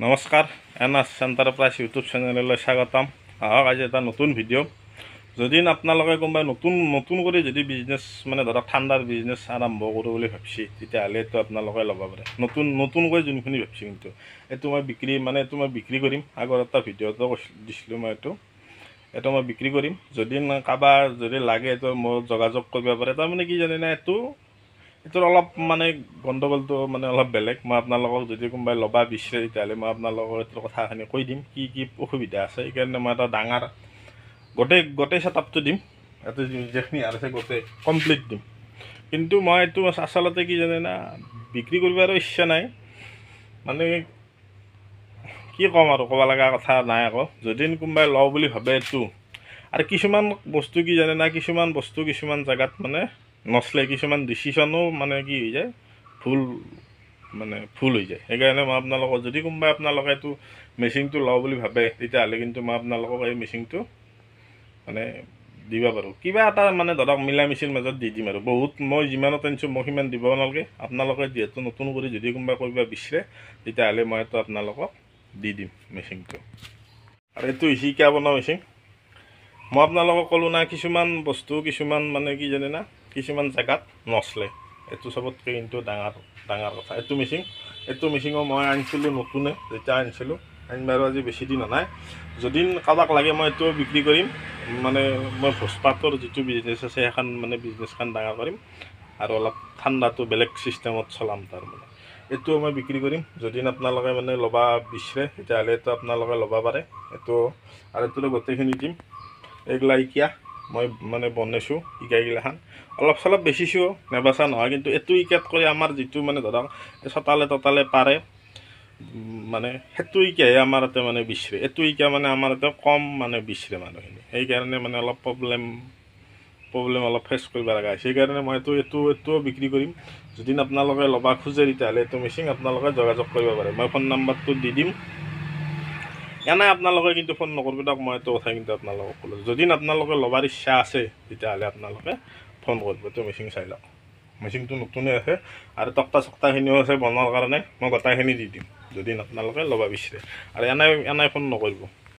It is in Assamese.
নমস্কাৰ এনআৰ এণ্টাৰপ্ৰাইজ ইউটিউব চেনেললৈ স্বাগতম। আহক আজি এটা নতুন ভিডিঅ'। যদি আপোনালোকে কোনোবাই নতুন কৰি যদি বিজনেছ মানে ধৰক ঠাণ্ডাৰ বিজনেছ আৰম্ভ কৰোঁ বুলি ভাবিছে, তেতিয়াহ'লে এইটো আপোনালোকে ল'ব পাৰে। নতুনকৈ যোনখিনি ভাবিছে, কিন্তু এইটো মই বিক্ৰী কৰিম। আগৰ এটা ভিডিঅ'টো দিছিলোঁ মই এইটো মই বিক্ৰী কৰিম। যদি কাৰোবাৰ যদি লাগে এইটো মোৰ যোগাযোগ কৰিব পাৰে। তাৰমানে কি জানে না, এইটোৰ অলপ মানে গণ্ডগোলটো মানে অলপ বেলেগ। মই আপোনালোকক যদি কোনোবাই ল'বা বিচাৰে, তেতিয়াহ'লে মই আপোনালোকক এইটোৰ কথাখিনি কৈ দিম, কি অসুবিধা আছে। সেইকাৰণে মই এটা ডাঙৰ গোটেই ছেটআপটো দিম। ইয়াতে যিখিনি আছে গোটেই কমপ্লিট দিম। কিন্তু মই এইটো আচলতে কি জানে না, বিক্ৰী কৰিব আৰু ইচ্ছা নাই। মানে কি ক'ম আৰু, ক'ব লগা কথা নাই আকৌ। যদি কোনোবাই লওঁ বুলি ভাবে এইটো, আৰু কিছুমান বস্তু কি জানে না, কিছুমান বস্তু কিছুমান জেগাত মানে নচলে, কিছুমান ডিচিশ্যনো মানে কি হৈ যায়, ভুল হৈ যায়। সেইকাৰণে মই আপোনালোকক, যদি কোনোবাই আপোনালোকে এইটো মেচিনটো লওঁ বুলি ভাবে, তেতিয়াহ'লে কিন্তু মই আপোনালোকক এই মেচিনটো মানে দিব পাৰোঁ। কিবা এটা মানে ধৰক মিলা মিচিৰ মাজত দি দিম আৰু। বহুত মই যিমানত আনিছোঁ মই সিমান দিব নালাগে। আপোনালোকে যিহেতু নতুন কৰি যদি কোনোবাই কৰিব বিচাৰে, তেতিয়াহ'লে মই এইটো আপোনালোকক দি দিম মেচিনটো। আৰু এইটো হৈছে কিয় বনোৱা মেচিন, মই আপোনালোকক ক'লোঁ না, কিছুমান বস্তু কিছুমান মানে কি জানে না, কিছুমান জেগাত নচলে। এইটো চবতকৈ কিন্তু ডাঙৰ কথা। এইটো মেচিনো মই আনিছিলোঁ নতুনে, যেতিয়া আনিছিলোঁ বাৰু আজি বেছি দিন হোৱা নাই। যদি কাৰোবাক লাগে মই এইটো বিক্ৰী কৰিম। মানে মই ভোজপাতৰ যিটো বিজনেছ আছে, সেইখন মানে বিজনেছখন ডাঙৰ কৰিম, আৰু অলপ ঠাণ্ডাটো বেলেগ ছিষ্টেমত চলাম। তাৰমানে এইটোও মই বিক্ৰী কৰিম। যদি আপোনালোকে মানে ল'ব বিচাৰে, তেতিয়াহ'লে এইটো আপোনালোকে ল'ব পাৰে। আৰু এইটো গোটেইখিনি দিম। এইগিলা ইকিয়া মই মানে বনাইছোঁ, ইকাইগিলাখান অলপ চলপ বেচিছোঁ, নেবেচা নহয়। কিন্তু এইটো ইকাত কৰি আমাৰ যিটো মানে ধৰক চতালে পাৰে, মানে সেইটো ইকাহে আমাৰ ইয়াতে মানে বিচাৰে। এইটো ইকা মানে আমাৰ ইয়াতে কম মানে বিচাৰে মানুহখিনি। সেইকাৰণে মানে অলপ প্ৰব্লেম অলপ ফেচ কৰিব লগা হৈছে। সেইকাৰণে মই এইটোও বিক্ৰী কৰিম। যদি আপোনালোকে ল'ব খোজে, তেতিয়াহ'লে এইটো মেচিন আপোনালোকে যোগাযোগ কৰিব পাৰে। মই ফোন নাম্বাৰটো দি দিম। এনেই আপোনালোকে কিন্তু ফোন নকৰিব দিয়ক, মই এইটো কথা কিন্তু আপোনালোকক ক'লোঁ। যদি আপোনালোকে ল'বৰ ইচ্ছা আছে, তেতিয়াহ'লে আপোনালোকে ফোন কৰিব। এইটো মেচিন চাই লওক। মেচিনটো নতুনে আছে, আৰু তক্তাখিনিও আছে বনোৱাৰ কাৰণে। মই গোটাইখিনি দি দিম যদি আপোনালোকে ল'ব বিচাৰে। আৰু এনেই ফোন নকৰিব।